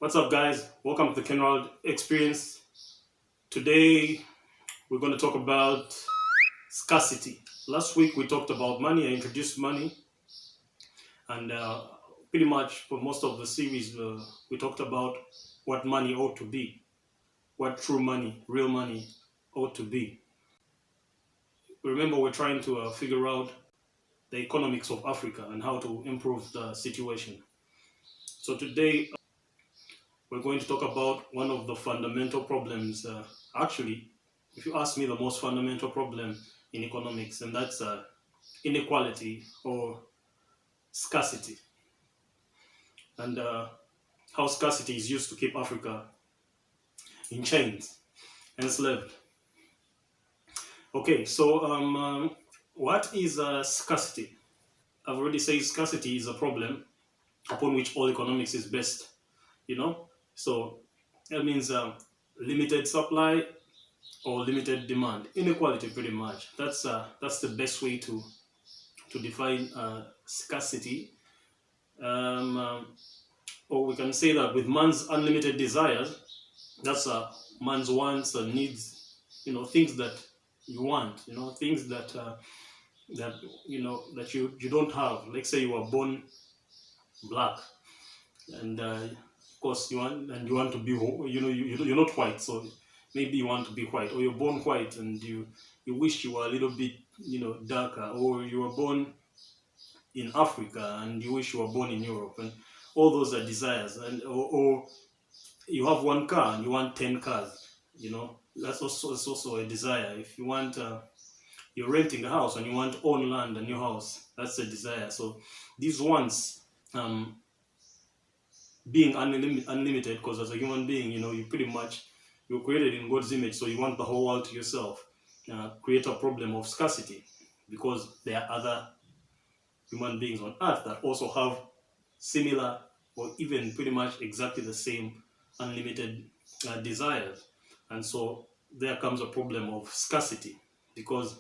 What's up, guys? Welcome to the Kenrald Experience. Today, we're going to talk about scarcity. Last week, we talked about money. I introduced money, and pretty much for most of the series, we talked about what money ought to be, what true money, real money, ought to be. Remember, we're trying to figure out the economics of Africa and how to improve the situation. So today, we're going to talk about one of the fundamental problems. Actually, if you ask me, the most fundamental problem in economics, and that's inequality or scarcity, and how scarcity is used to keep Africa in chains, enslaved. Okay, so what is scarcity? I've already said scarcity is a problem upon which all economics is based. You know, so that means limited supply or limited demand, inequality, pretty much. That's the best way to define scarcity. Um, um, or we can say that with man's unlimited desires, that's man's wants and needs. Things that you want. Things that that you don't have. Like say you were born black, and of course you want to be you're not white, so maybe you want to be white, or you're born white and you wish you were a little bit darker, or you were born in Africa and you wish you were born in Europe, and all those are desires, and or you have one car and you want 10 cars. That's also a desire. If you want you're renting a house and you want to own land and your house, that's a desire. So these wants, being unlimited, because as a human being, you pretty much, you're created in God's image, so you want the whole world to yourself. Create a problem of scarcity, because there are other human beings on earth that also have similar or even pretty much exactly the same unlimited desires. And so there comes a problem of scarcity, because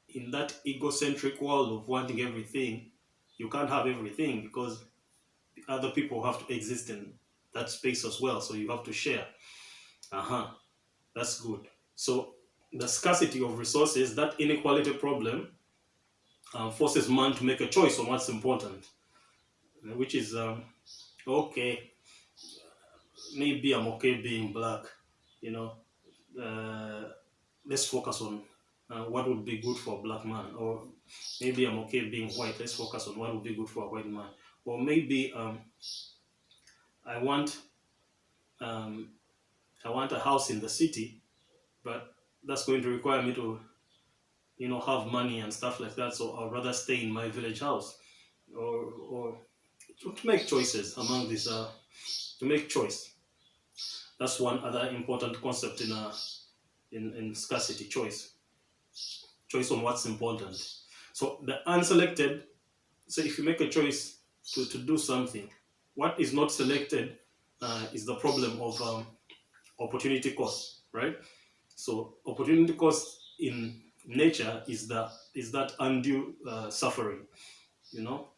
in that egocentric world of wanting everything, you can't have everything, because other people have to exist in that space as well, so you have to share. That's good. So the scarcity of resources, that inequality problem, forces man to make a choice on what's important, which is okay, maybe I'm okay being black, you know let's focus on what would be good for a black man, or maybe I'm okay being white, let's focus on what would be good for a white man, or maybe I want um, I want a house in the city, but that's going to require me to, have money and stuff like that. So I'd rather stay in my village house, or to make choices among these. To make choice. That's one other important concept in scarcity: choice. Choice on what's important. So the unselected. So if you make a choice to do something, what is not selected is the problem of opportunity cost, right? So opportunity cost in nature is that undue suffering, you know,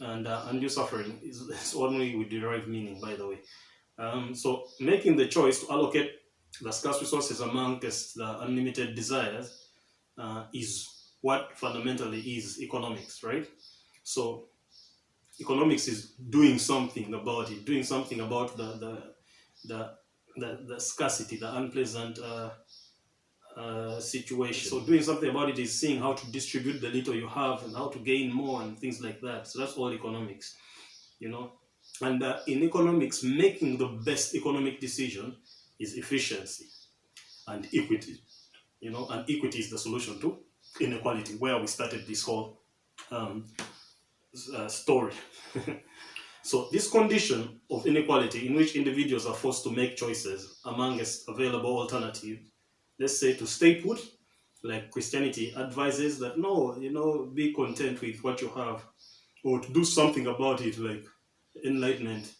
and undue suffering is one way we derive meaning, by the way. So making the choice to allocate the scarce resources amongst the unlimited desires is what fundamentally is economics, right? So economics is doing something about it, doing something about the scarcity, the unpleasant situation. So doing something about it is seeing how to distribute the little you have and how to gain more and things like that. So that's all economics, you know. And in economics, making the best economic decision is efficiency and equity, and equity is the solution to inequality, where we started this whole story. So this condition of inequality, in which individuals are forced to make choices amongst available alternatives, let's say to stay put, like Christianity advises that no, be content with what you have, or to do something about it, like enlightenment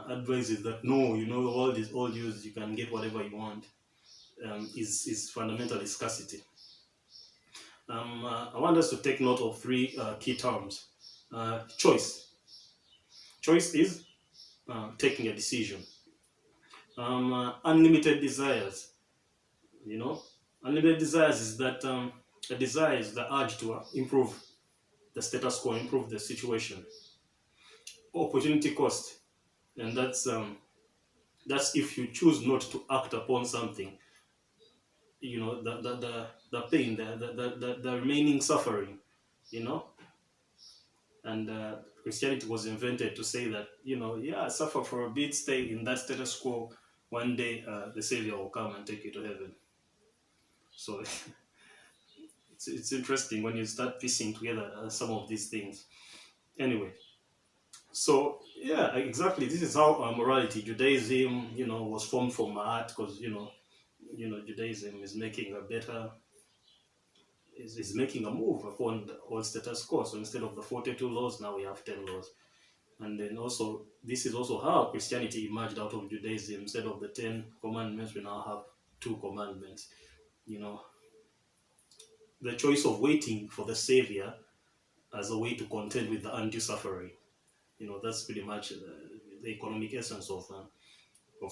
advises that no, all these old use, you can get whatever you want, is fundamentally scarcity. I want us to take note of three key terms. Choice. Choice is taking a decision. Unlimited desires, unlimited desires is that a desire is the urge to improve the status quo, improve the situation. Opportunity cost, and that's if you choose not to act upon something, the pain, the remaining suffering, you know. And Christianity was invented to say that, yeah, suffer for a bit, stay in that status quo. One day, the Savior will come and take you to heaven. So it's interesting when you start piecing together some of these things. Anyway, so yeah, exactly. This is how morality, Judaism, was formed from art, because Judaism is making a better is making a move upon the old status quo. So instead of the 42 laws, now we have 10 laws. And then also, this is also how Christianity emerged out of Judaism. Instead of the 10 commandments, we now have 2 commandments. The choice of waiting for the Savior as a way to contend with the undue suffering. That's pretty much the economic essence of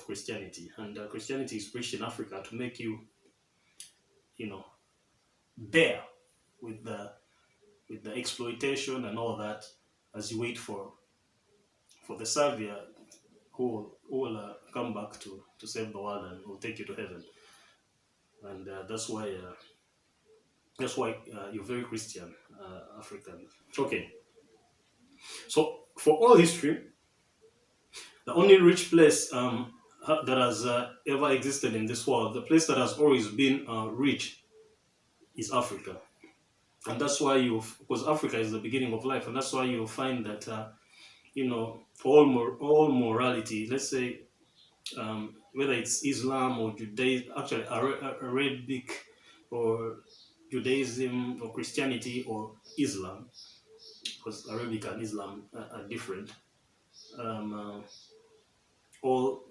Christianity. And Christianity is preached in Africa to make you, bear with the exploitation and all that as you wait for the Savior who will come back to save the world and will take you to heaven. And that's why you're very Christian, African. Okay. So for all history, the only rich place that has ever existed in this world, the place that has always been rich, is Africa. And that's why because Africa is the beginning of life, and that's why you'll find that all morality, let's say, whether it's Islam or Judaism, actually Arabic or Judaism or Christianity or Islam, because Arabic and Islam are different, all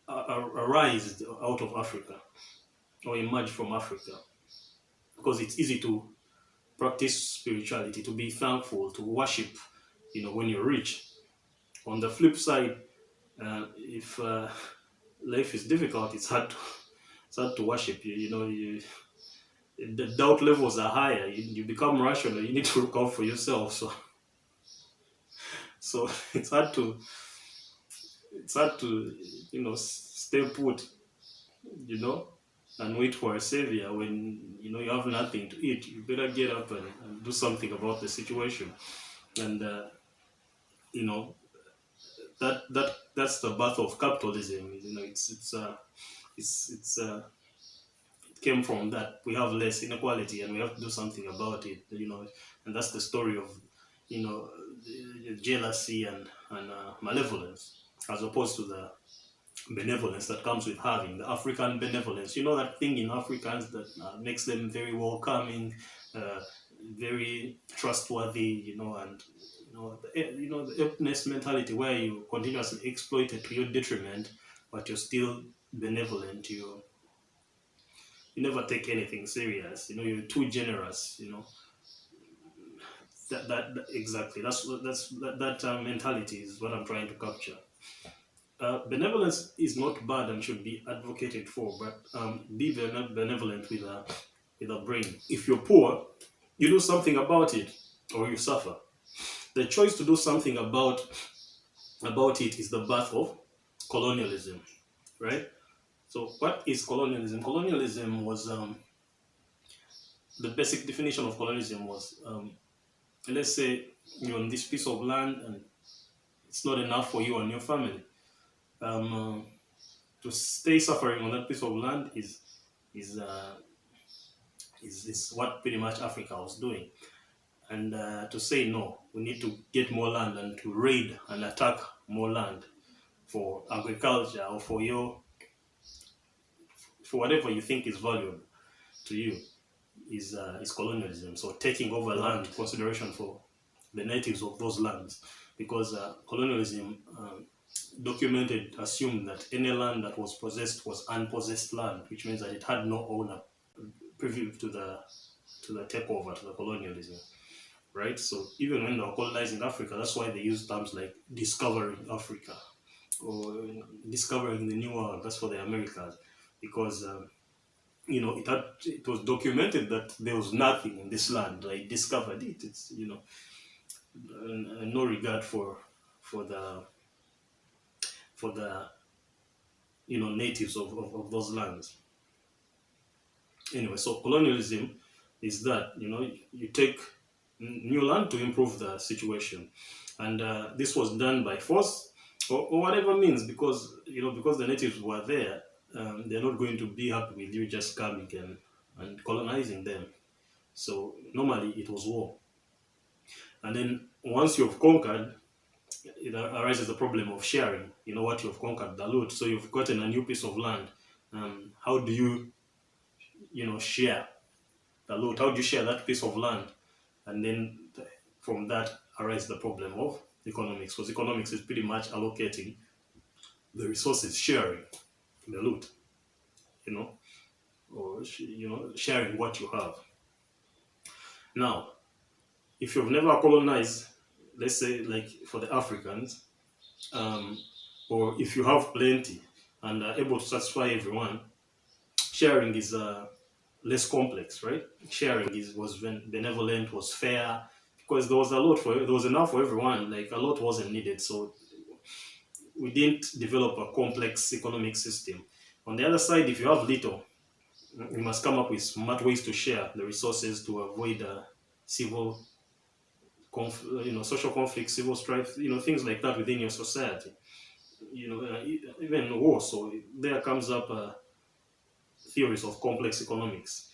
arise out of Africa or emerge from Africa, because it's easy to practice spirituality, to be thankful, to worship, when you're rich. On the flip side, if life is difficult, it's hard to worship. The doubt levels are higher. You become rational. You need to look out for yourself. So it's hard to stay put, and wait for a Savior when you have nothing to eat. You better get up and do something about the situation. And that's the birth of capitalism. It came from that. We have less inequality and we have to do something about it. And that's the story of jealousy and malevolence, as opposed to the benevolence that comes with having the African benevolence. That thing in Africans that makes them very welcoming, very trustworthy, and the openness mentality, where you continuously exploited to your detriment, but you're still benevolent. You never take anything serious. You're too generous. That exactly. That mentality is what I'm trying to capture. Benevolence is not bad and should be advocated for, but be benevolent with a brain. If you're poor, you do something about it, or you suffer. The choice to do something about it is the birth of colonialism, right? So what is colonialism? Colonialism was the basic definition of colonialism was, let's say you're on this piece of land and it's not enough for you and your family. To stay suffering on that piece of land is what pretty much Africa was doing. And to say no, we need to get more land and to raid and attack more land for agriculture or for whatever you think is valuable to you is colonialism. So taking over land, consideration for the natives of those lands, because colonialism assumed that any land that was possessed was unpossessed land, which means that it had no owner privy to the takeover, to the colonialism. right? So even when they were colonizing Africa, that's why they use terms like discovering Africa or discovering the New World. That's for the Americas, because it was documented that there was nothing in this land. I discovered it. It's no regard for the for the natives of those lands. Anyway, so colonialism is that you take new land to improve the situation, and this was done by force or whatever means, because the natives were there. They're not going to be happy with you just coming and colonizing them. So normally it was war, and then once you've conquered, it arises the problem of sharing. What you've conquered, the loot. So you've gotten a new piece of land. How do share the loot? How do you share that piece of land? And then from that arises the problem of economics, because economics is pretty much allocating the resources, sharing the loot, or sharing what you have. Now, if you've never colonized, let's say like for the Africans, or if you have plenty and are able to satisfy everyone, sharing is less complex, right? Sharing was benevolent, was fair, because there was enough for everyone. Like a lot wasn't needed, so we didn't develop a complex economic system. On the other side, if you have little, you must come up with smart ways to share the resources to avoid civil, social conflict, civil strife, things like that within your society. Even war. So there comes up theories of complex economics,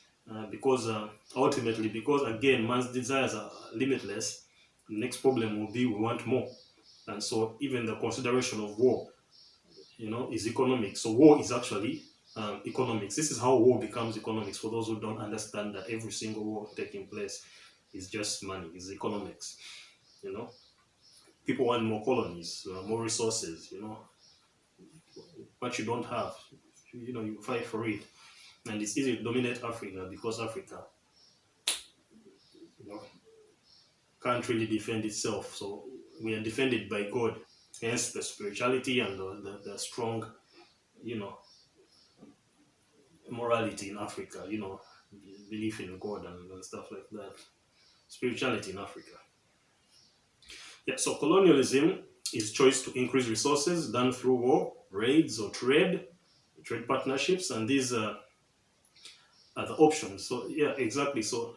because ultimately, because again, man's desires are limitless. The next problem will be we want more, and so even the consideration of war, is economic. So war is actually economics. This is how war becomes economics. For those who don't understand that every single war taking place is just money, is economics. People want more colonies, more resources. What you don't have, you fight for it. And it's easy to dominate Africa because Africa, you know, can't really defend itself. So we are defended by God. Hence the spirituality and the strong, you know, morality in Africa, belief in God and stuff like that. Spirituality in Africa. Yeah, so colonialism is choice to increase resources done through war, raids, or trade partnerships, and these are the options. So yeah, exactly. So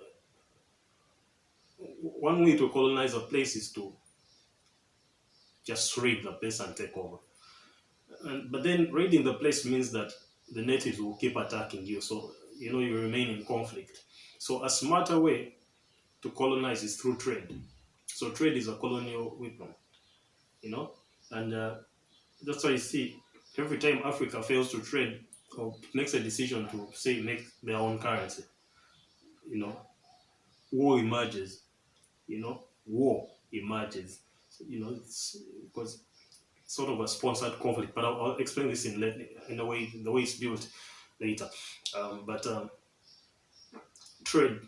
one way to colonize a place is to just raid the place and take over. But then raiding the place means that the natives will keep attacking you. So, you remain in conflict. So a smarter way to colonize is through trade. So trade is a colonial weapon, and that's why you see every time Africa fails to trade or makes a decision to say make their own currency, you know, war emerges, war emerges. So, it's because sort of a sponsored conflict, but I'll explain this in a way, the way it's built later. But trade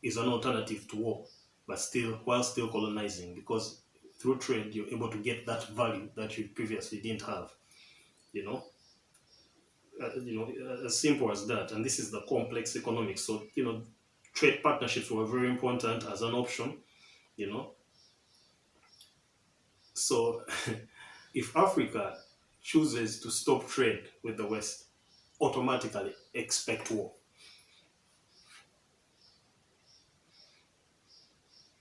is an alternative to war, but while still colonizing, because through trade you're able to get that value that you previously didn't have. As simple as that. And this is the complex economics. So trade partnerships were very important as an option. So if Africa chooses to stop trade with the West, automatically expect war.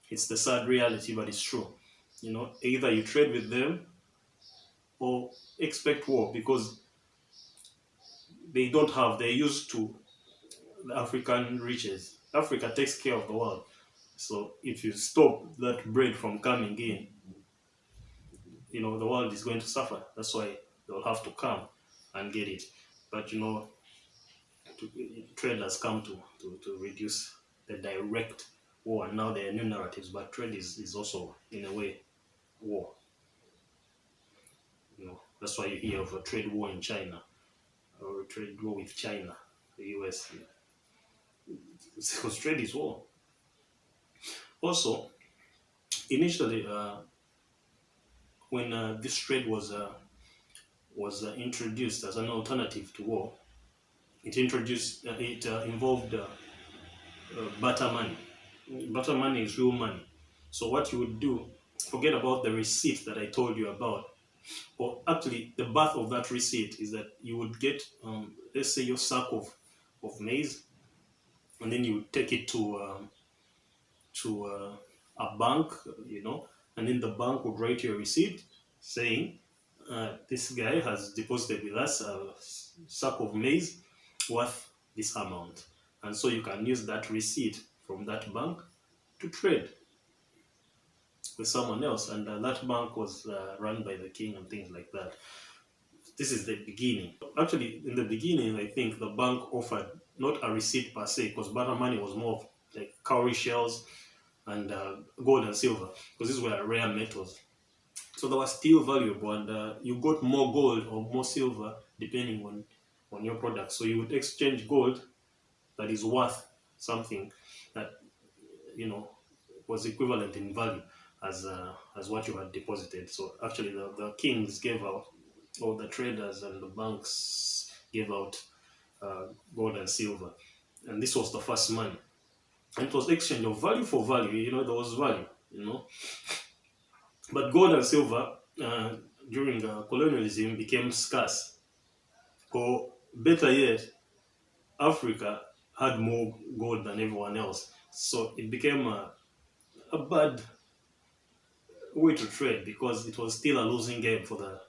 It's the sad reality, but it's true. Either you trade with them or expect war, because they're used to the African riches. Africa takes care of the world. So if you stop that bread from coming in, the world is going to suffer. That's why they'll have to come and get it. But trade has come to reduce the direct war, and now there are new narratives. But trade is also in a way war. That's why you hear of a trade war in China or a trade war with China, the US. Because trade is war. Also, Initially, when this trade was introduced as an alternative to war, it involved barter money. Barter money is real money. So what you would do, forget about the receipt that I told you about, or actually the birth of that receipt is that you would get, let's say, your sack of maize, and then you would take it to a bank, and then the bank would write you a receipt saying, this guy has deposited with us a sack of maize worth this amount. And so you can use that receipt from that bank to trade with someone else. And that bank was run by the king and things like that. This is the beginning. Actually, in the beginning, I think the bank offered not a receipt per se, because barter money was more of like cowrie shells and gold and silver, because these were rare metals. So they were still valuable, and you got more gold or more silver depending on your product. So you would exchange gold that is worth something that was equivalent in value as what you had deposited. So actually, the kings gave out, or the traders and the banks gave out gold and silver, and this was the first money. And it was exchange of value for value. There was value. But gold and silver during colonialism became scarce. Or better yet, Africa had more gold than everyone else. So it became a bad way to trade, because it was still a losing game for the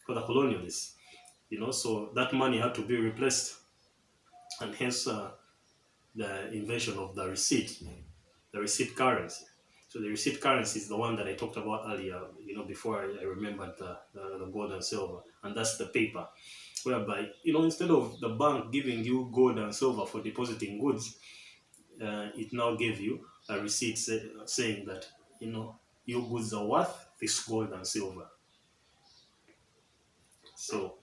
colonialists. So that money had to be replaced, and hence the invention of the receipt currency. So the receipt currency is the one that I talked about earlier, before I remembered the gold and silver. And that's the paper, whereby, instead of the bank giving you gold and silver for depositing goods, it now gave you a receipt saying that, your goods are worth this gold and silver. So,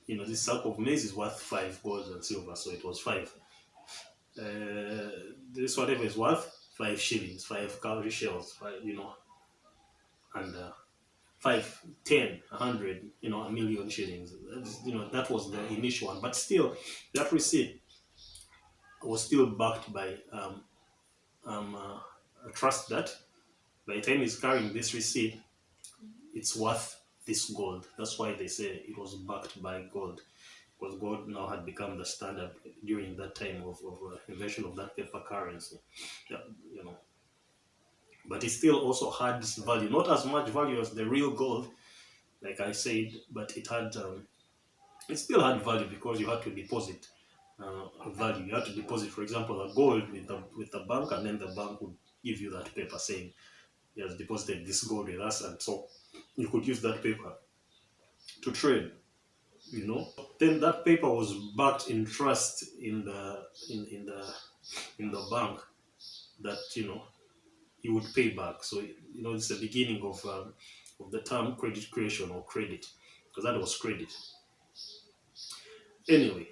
this sack of maize is worth 5 gold and silver, so it was 5. This whatever is worth 5 shillings, 5 cowrie shells, and 5, 10, 100, a million shillings. That was the initial one. But still, that receipt was still backed by a trust that by the time he's carrying this receipt, it's worth this gold. That's why they say it was backed by gold, because gold now had become the standard during that time of invention of that paper currency. Yeah, But it still also had this value, not as much value as the real gold, like I said, but it still had value, because you had to deposit value. You had to deposit, for example, a gold with the bank, and then the bank would give you that paper saying he has deposited this gold with us, and so you could use that paper to trade. Then that paper was backed in trust in the bank that you would pay back. So it's the beginning of the term credit creation, or credit, because that was credit. Anyway,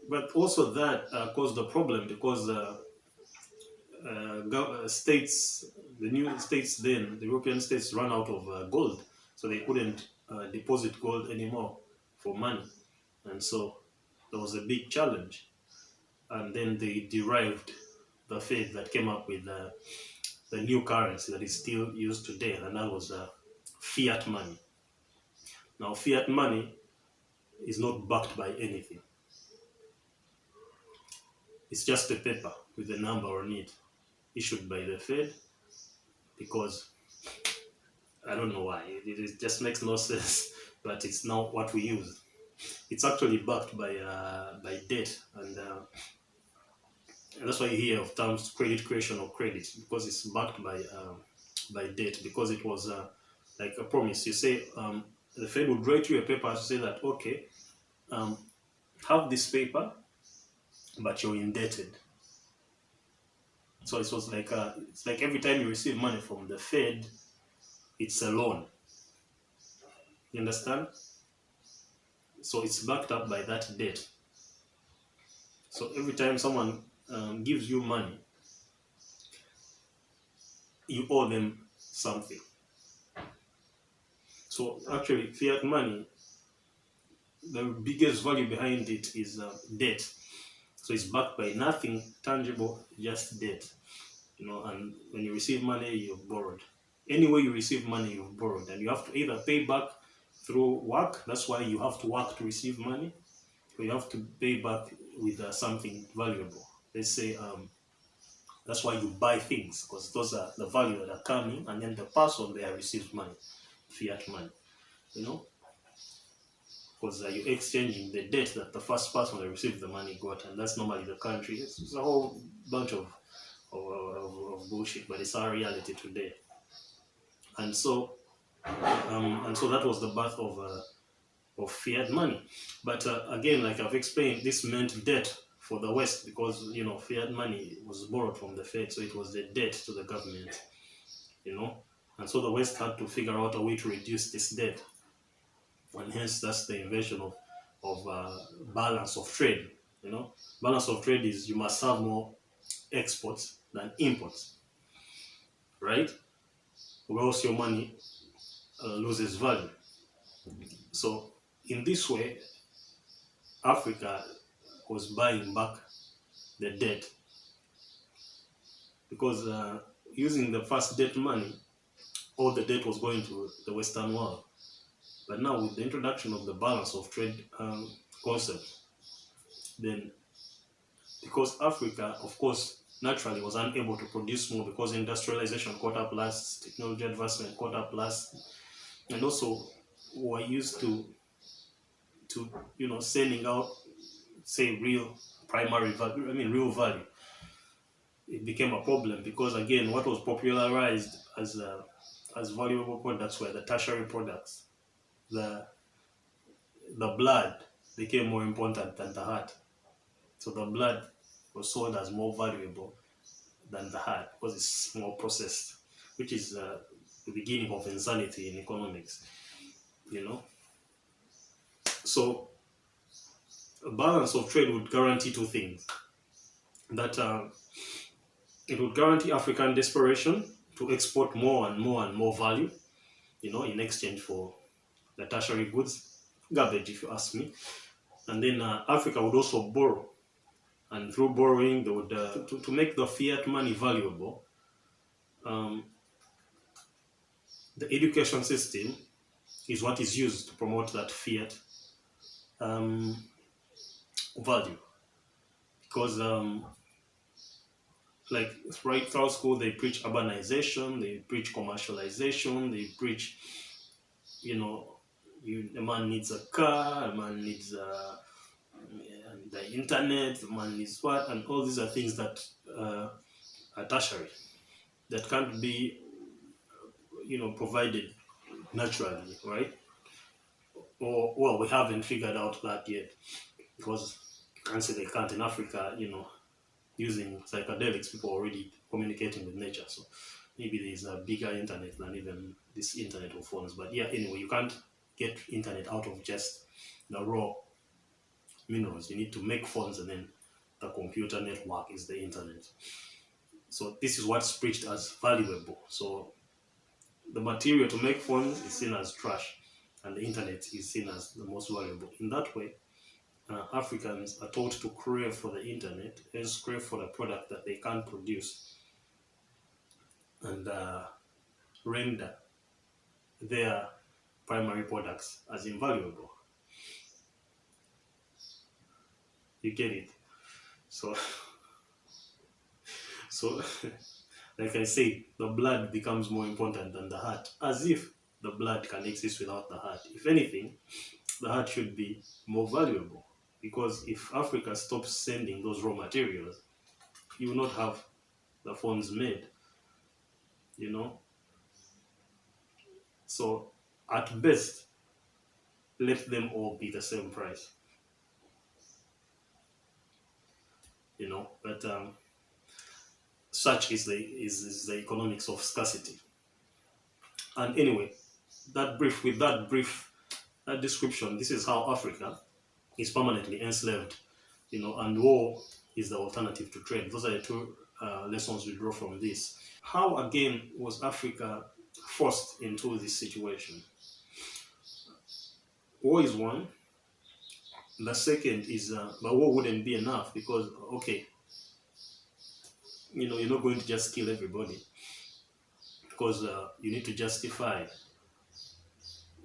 but also that caused a problem, because states, the new states then, the European states, ran out of gold, so they couldn't deposit gold anymore for money, and so there was a big challenge. And then they derived the Fed that came up with the new currency that is still used today, and that was fiat money. Now, fiat money is not backed by anything. It's just a paper with a number on it, issued by the Fed, because I don't know why. It just makes no sense, but it's now what we use. It's actually backed by debt, and that's why you hear of terms credit creation or credit, because it's backed by debt, because it was like a promise. You say the Fed would write you a paper to say that, okay, have this paper, but you're indebted. So it was like it's like every time you receive money from the Fed, it's a loan. You understand? So it's backed up by that debt. So every time someone gives you money, you owe them something. So actually, fiat money, the biggest value behind it is debt. So it's backed by nothing tangible, just debt. And when you receive money, you've borrowed. Anyway, you receive money, you've borrowed, and you have to either pay back through work. That's why you have to work to receive money, or you have to pay back with something valuable. Let's say that's why you buy things, because those are the value that are coming, and then the person there receives money, fiat money. Because you're exchanging the debt that the first person that received the money got, and that's normally the country. It's a whole bunch of bullshit, but it's our reality today. And so that was the birth of fiat money. But again, like I've explained, this meant debt for the West, because fiat money was borrowed from the Fed, so it was the debt to the government. And so the West had to figure out a way to reduce this debt, and hence that's the invention of balance of trade. Balance of trade is you must have more exports than imports, right? Or else your money loses value. So in this way, Africa was buying back the debt, because using the first debt money, all the debt was going to the Western world. But now with the introduction of the balance of trade concept, then because Africa, of course, naturally was unable to produce more, because industrialization caught up last, technology advancement caught up last, and also were used to sending out, say, real primary value, real value. It became a problem, because again, what was popularized as valuable products were the tertiary products. The blood became more important than the heart. So the blood was sold as more valuable than the heart, because it's more processed, which is the beginning of insanity in economics. So a balance of trade would guarantee two things. That it would guarantee African desperation to export more and more and more value, in exchange for the tertiary goods, garbage if you ask me. And then Africa would also borrow, and through borrowing they would to make the fiat money valuable. The education system is what is used to promote that fiat value, because like right throughout school they preach urbanization, they preach commercialization, they preach a man needs a car, a man needs the internet, a man needs what, and all these are things that are tertiary, that can't be provided naturally, right? Or well, we haven't figured out that yet, because you can't say they can't. In Africa, using psychedelics, people are already communicating with nature, so maybe there's a bigger internet than even this internet of phones. But yeah, anyway, you can't get internet out of just the raw minerals. You need to make phones, and then the computer network is the internet. So this is what's preached as valuable. So the material to make phones is seen as trash, and the internet is seen as the most valuable. In that way, Africans are taught to crave for the internet, and crave for the product that they can't produce, and render their primary products as invaluable. You get it? So like I said, the blood becomes more important than the heart, as if the blood can exist without the heart. If anything, the heart should be more valuable, because if Africa stops sending those raw materials, you will not have the phones made, So at best, let them all be the same price, but such is the economics of scarcity. And anyway, that brief description, this is how Africa is permanently enslaved, and war is the alternative to trade. Those are the two lessons we draw from this. How again was Africa forced into this situation? War is one. The second is, but war wouldn't be enough because, okay, you're not going to just kill everybody because you need to justify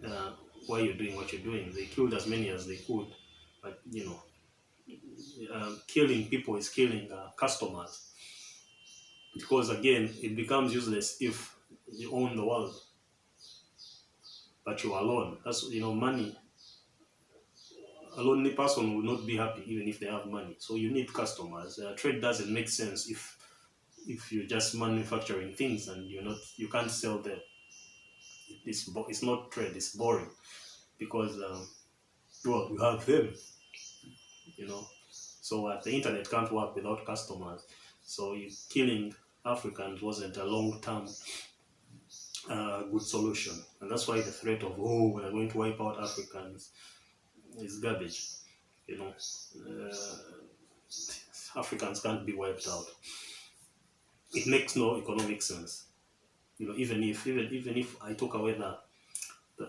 uh, why you're doing what you're doing. They killed as many as they could, but killing people is killing customers because again, it becomes useless if you own the world, but you're alone. That's money. A lonely person will not be happy even if they have money. So you need customers. Trade doesn't make sense if you're just manufacturing things and you can't sell them. It's not trade. It's boring because well, you have them. So the internet can't work without customers. So killing Africans wasn't a long-term good solution, and that's why the threat of we're going to wipe out Africans is garbage. Africans can't be wiped out. It makes no economic sense. Even if I took away the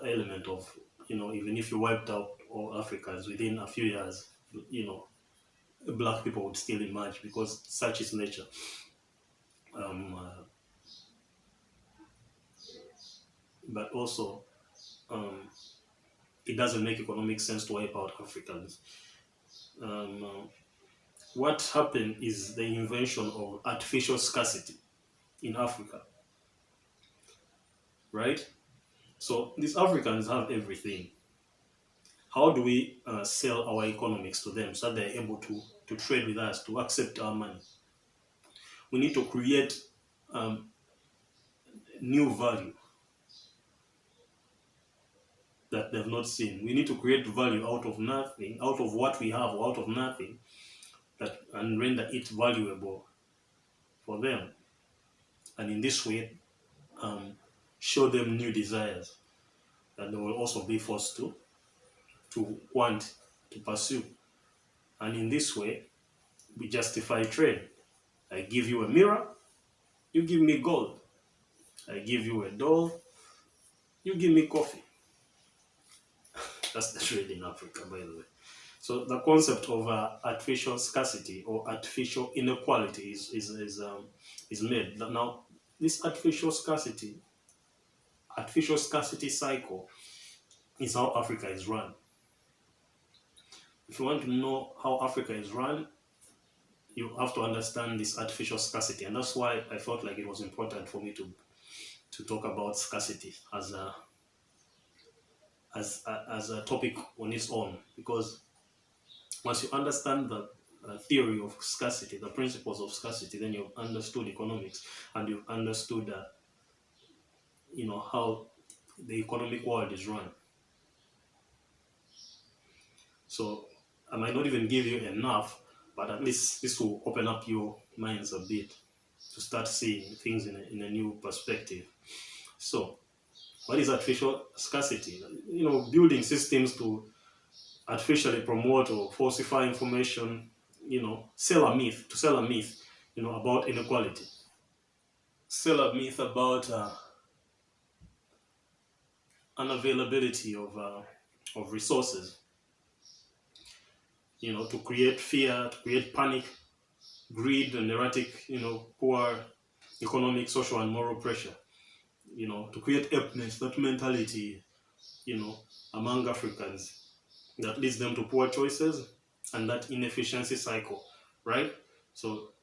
element of even if you wiped out all Africans within a few years, black people would still emerge because such is nature. But also, it doesn't make economic sense to wipe out Africans. What happened is the invention of artificial scarcity in Africa, right? So these Africans have everything. How do we sell our economics to them so that they're able to trade with us, to accept our money? We need to create new value that they've not seen. We need to create value out of nothing, out of what we have, or out of nothing, and render it valuable for them. And in this way, show them new desires that they will also be forced to want to pursue. And in this way, we justify trade. I give you a mirror, you give me gold. I give you a doll, you give me coffee. That's the trade in Africa, by the way. So the concept of artificial scarcity or artificial inequality is made. Now, this artificial scarcity cycle is how Africa is run. If you want to know how Africa is run, you have to understand this artificial scarcity, and that's why I felt like it was important for me to talk about scarcity as a topic on its own, because once you understand the theory of scarcity, the principles of scarcity, then you've understood economics and you've understood how the economic world is run. So I might not even give you enough, but at least this will open up your minds a bit to start seeing things in a new perspective. So what is artificial scarcity? Building systems to artificially promote or falsify information, sell a myth, about inequality. Sell a myth about unavailability of resources, to create fear, to create panic, greed, and erratic, poor economic, social, and moral pressure, to create aptness, that mentality, among Africans that leads them to poor choices and that inefficiency cycle, right? So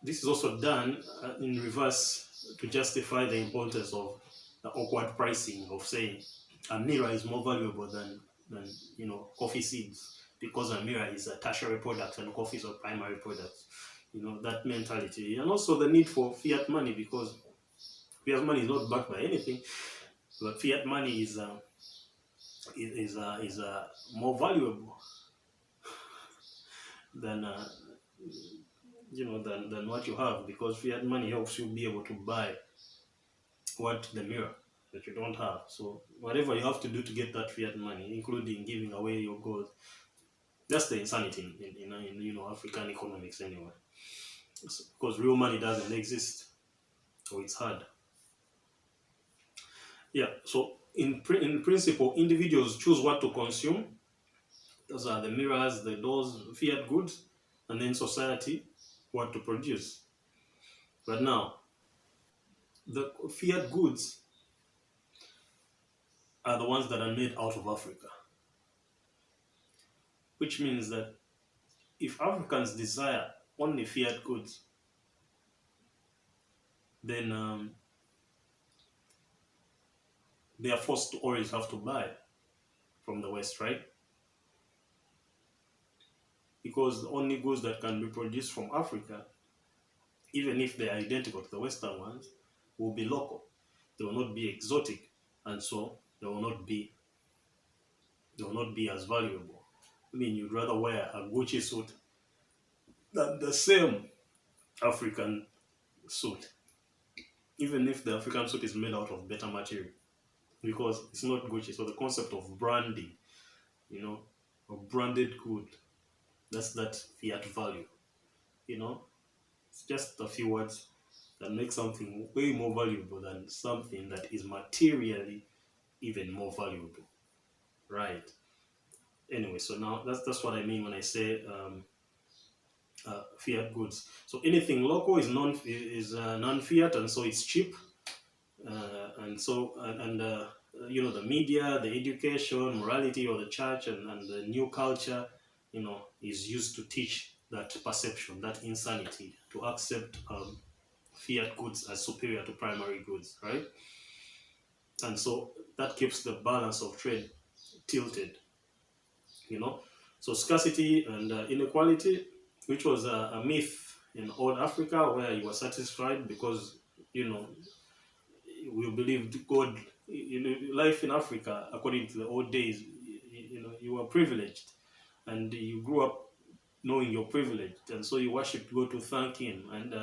this is also done in reverse to justify the importance of the awkward pricing of saying a mirror is more valuable than coffee seeds because a mirror is a tertiary product and coffee is a primary product. That mentality, and also the need for fiat money, because fiat money is not backed by anything, but fiat money is more valuable than than what you have, because fiat money helps you be able to buy what the mirror that you don't have. So whatever you have to do to get that fiat money, including giving away your gold, that's the insanity in African economics anyway. because real money doesn't exist, so it's hard. Yeah, so in principle, individuals choose what to consume. Those are the mirrors, the doors, fiat goods, and then society what to produce. But now, the fiat goods are the ones that are made out of Africa, which means that if Africans desire only fiat goods, then they are forced to always have to buy from the West, right? Because the only goods that can be produced from Africa, even if they are identical to the Western ones, will be local. They will not be exotic, and so they will not be as valuable. I mean, you'd rather wear a Gucci suit than the same African suit, even if the African suit is made out of better material, because it's not Gucci. So the concept of branding, a branded good, that's that fiat value. It's just a few words that make something way more valuable than something that is materially even more valuable, right? Anyway, so now that's what I mean when I say fiat goods. So anything local is non-fiat, and so it's cheap. And so the media, the education, morality, or the church, and the new culture, is used to teach that perception, that insanity, to accept fiat goods as superior to primary goods, right? And so that keeps the balance of trade tilted, you know. So scarcity and inequality, which was a myth in old Africa, where you were satisfied because, we believed God. Life in Africa, according to the old days, you were privileged, and you grew up knowing you're privileged, and so you worshipped God to thank Him, and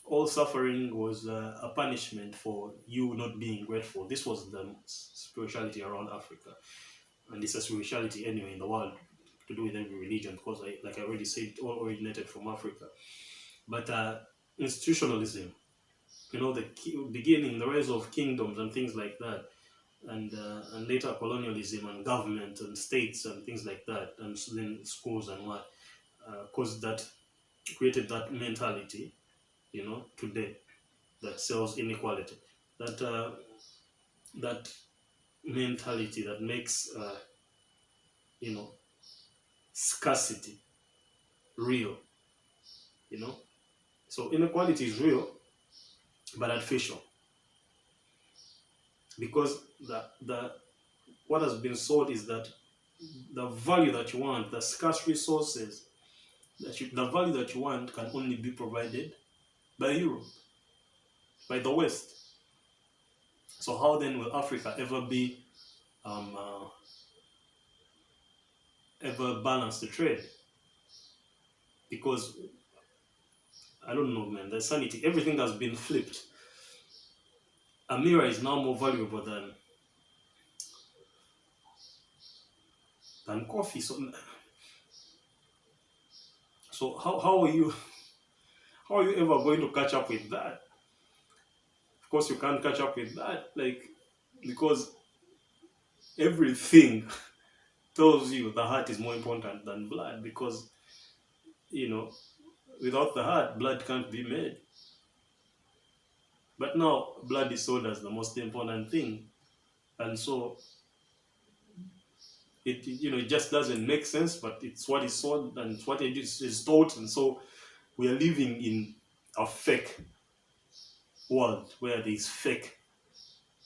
all suffering was a punishment for you not being grateful. This was the spirituality around Africa, and it's a spirituality anyway in the world, to do with every religion, because like I already said, it all originated from Africa. But institutionalism, the beginning, the rise of kingdoms and things like that, and later colonialism and government and states and things like that, and then schools and what, caused that, created that mentality, today, that sells inequality, that mentality that makes scarcity real. So inequality is real but artificial, because the what has been sold is that the value that you want, the scarce resources the value that you want, can only be provided by Europe, by the West. So how then will Africa ever balance the trade? Because I don't know, man, the sanity, everything has been flipped. A mirror is now more valuable than coffee. So how are you ever going to catch up with that? Of course, you can't catch up with that, because everything tells you the heart is more important than blood, because without the heart, blood can't be made. But now blood is sold as the most important thing, and so it just doesn't make sense, but it's what is sold and it's what it is taught, and so we are living in a fake world where there is fake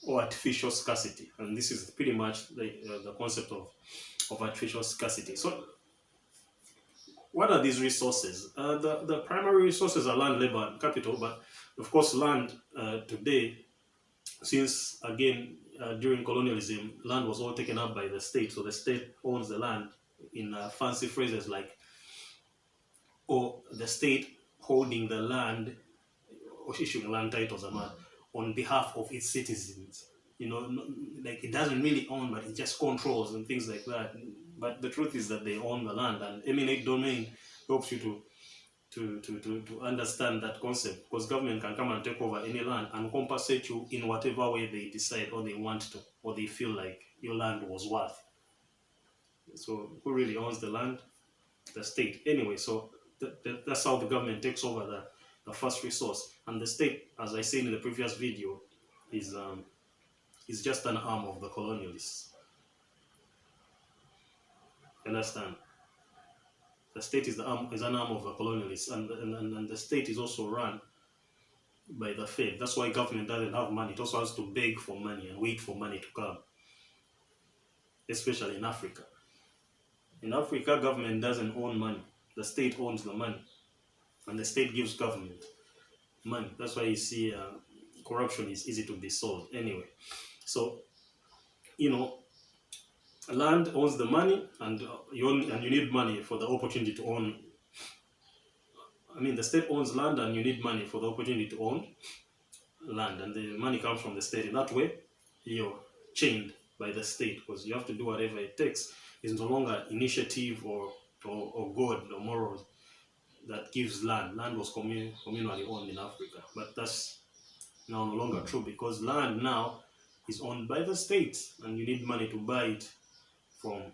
or artificial scarcity, and this is pretty much the concept of artificial scarcity. So what are these resources? The primary resources are land, labor, and capital, but of course land today, since again during colonialism, land was all taken up by the state, so the state owns the land, in fancy phrases like, or the state holding the land or issuing land titles on behalf of its citizens. Like, it doesn't really own, but it just controls and things like that. But the truth is that they own the land, and eminent domain helps you to to understand that concept, because government can come and take over any land and compensate you in whatever way they decide or they want to, or they feel like your land was worth. So who really owns the land? The state. Anyway, so that's how the government takes over the first resource. And the state, as I said in the previous video, is just an arm of the colonialists. Understand? The state is an arm of the colonialists, and the state is also run by the Fed. That's why government doesn't have money. It also has to beg for money and wait for money to come, especially in Africa. In Africa, government doesn't own money. The state owns the money, and the state gives government money. That's why you see corruption is easy to be solved. Anyway, so land owns the money, and you need money for the opportunity to own. I mean, the state owns land, and you need money for the opportunity to own land, and the money comes from the state. In that way, you're chained by the state, because you have to do whatever it takes. It's no longer initiative or God or morals that gives land. Land was communally owned in Africa, but that's now no longer true, because land now is owned by the state, and you need money to buy it from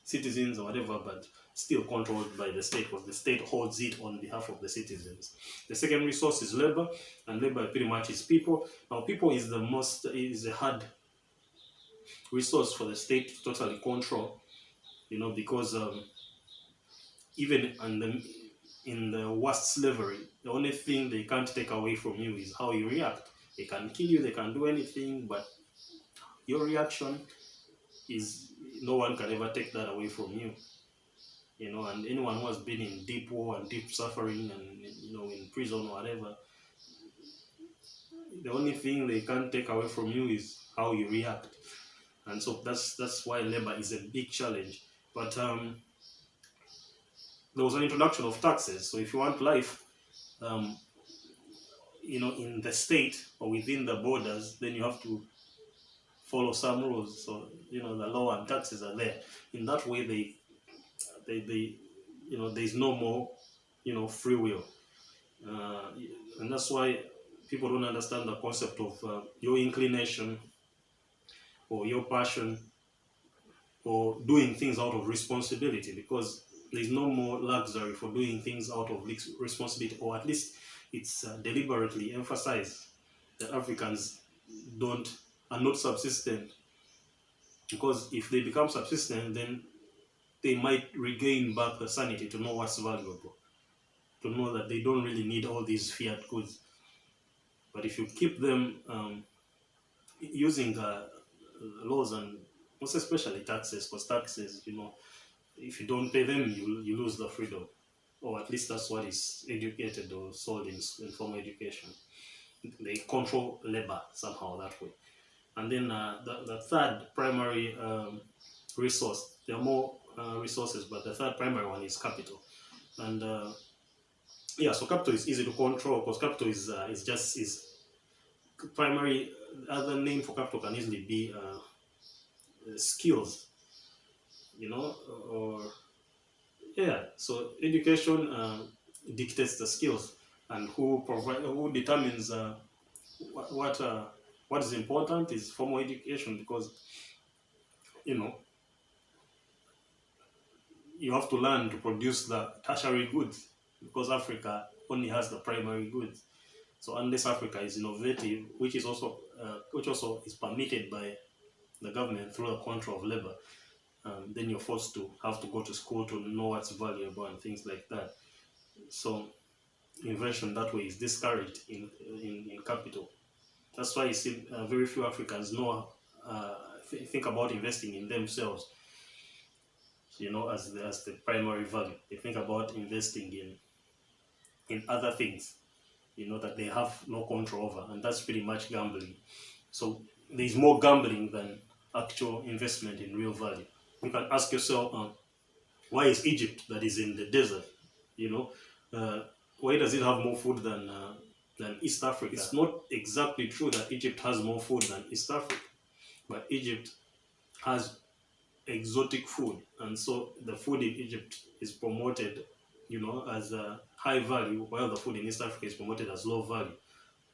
citizens or whatever, but still controlled by the state, because the state holds it on behalf of the citizens. The second resource is labor, and labor pretty much is people. Now, people is a hard resource for the state to totally control, because even in the worst slavery, the only thing they can't take away from you is how you react. They can kill you, they can do anything, but your reaction is, no one can ever take that away from you. And anyone who has been in deep war and deep suffering and in prison or whatever, the only thing they can't take away from you is how you react. And so that's why labor is a big challenge. But there was an introduction of taxes. So if you want life, in the state or within the borders, then you have to follow some rules. So the law and taxes are there. In that way, they there's no more free will, and that's why people don't understand the concept of your inclination or your passion or doing things out of responsibility, because there's no more luxury for doing things out of responsibility, or at least it's deliberately emphasized that Africans are not subsistent, because if they become subsistent, then they might regain back the sanity to know what's valuable, to know that they don't really need all these fiat goods. But if you keep them using laws, and most especially taxes, because taxes, if you don't pay them, you lose the freedom, or at least that's what is educated or sold in formal education. They control labor somehow that way. And then the third primary resource, there are more resources, but the third primary one is capital. And so capital is easy to control, because capital is primary. Other name for capital can easily be skills, so education dictates the skills, and who determines what is important is formal education, because you have to learn to produce the tertiary goods, because Africa only has the primary goods. So unless Africa is innovative, which also is permitted by the government through the control of labor, then you're forced to have to go to school to know what's valuable and things like that. So invention that way is discouraged in capital. That's why you see very few Africans think about investing in themselves, as the primary value. They think about investing in other things, that they have no control over, and that's pretty much gambling. So there's more gambling than actual investment in real value. You can ask yourself, why is Egypt, that is in the desert, why does it have more food than East Africa? It's not exactly true that Egypt has more food than East Africa, but Egypt has exotic food, and so the food in Egypt is promoted as high value, while the food in East Africa is promoted as low value,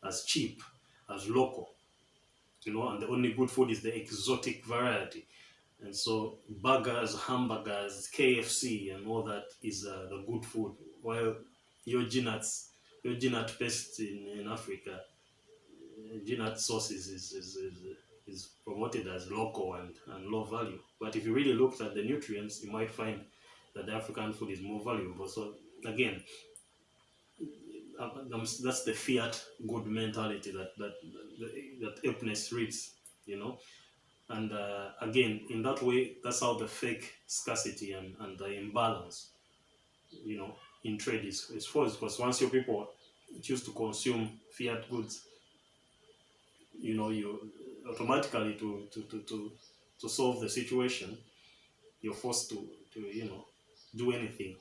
as cheap, as local, and the only good food is the exotic variety. And so burgers, hamburgers, KFC, and all that is the good food, while your GNAT paste in Africa, GNAT sauce is promoted as local and low value. But if you really looked at the nutrients, you might find that the African food is more valuable. So again, that's the fiat good mentality that Epnes reads, and again, in that way, that's how the fake scarcity and the imbalance, in trade is forced, because once your people choose to consume fiat goods, you automatically to solve the situation, you're forced to do anything,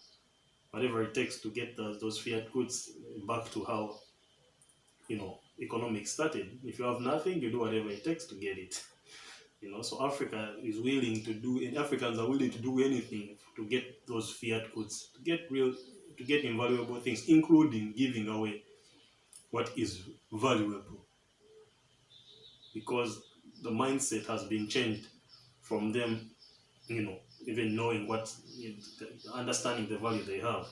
whatever it takes to get those fiat goods back to how economics started. If you have nothing, you do whatever it takes to get it. So Africa is willing to do, and Africans are willing to do anything to get those fiat goods, to get invaluable things, including giving away what is valuable, because the mindset has been changed from them, even knowing understanding the value they have,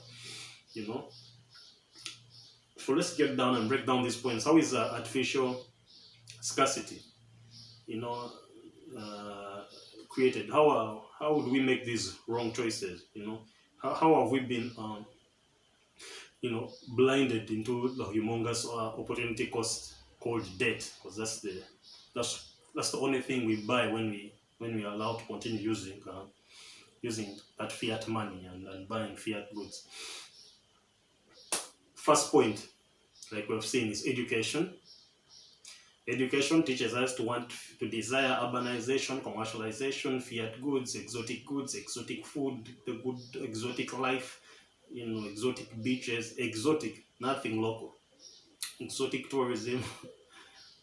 So let's get down and break down these points. How is artificial scarcity, created? How would we make these wrong choices? How have we been, blinded into the humongous opportunity cost called debt? Because that's the only thing we buy when we are allowed to continue using that fiat money and buying fiat goods. First point, like we've seen, is education. Education teaches us to desire urbanization, commercialization, fiat goods, exotic food, the good exotic life, exotic beaches, nothing local. Exotic tourism.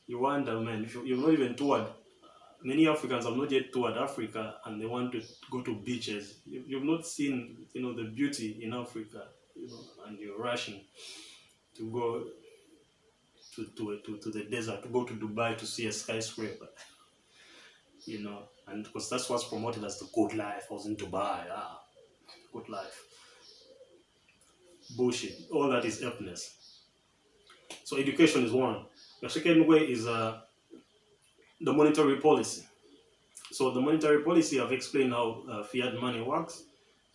You wonder, man, if you've not even toured. Many Africans have not yet toured Africa, and they want to go to beaches. You've not seen, the beauty in Africa, and you're rushing to go to the desert, to go to Dubai to see a skyscraper, and because that's what's promoted as the good life. I was in Dubai, good life. Bullshit. All that is helpless. So education is one. The second way is the monetary policy. So the monetary policy, I've explained how fiat money works.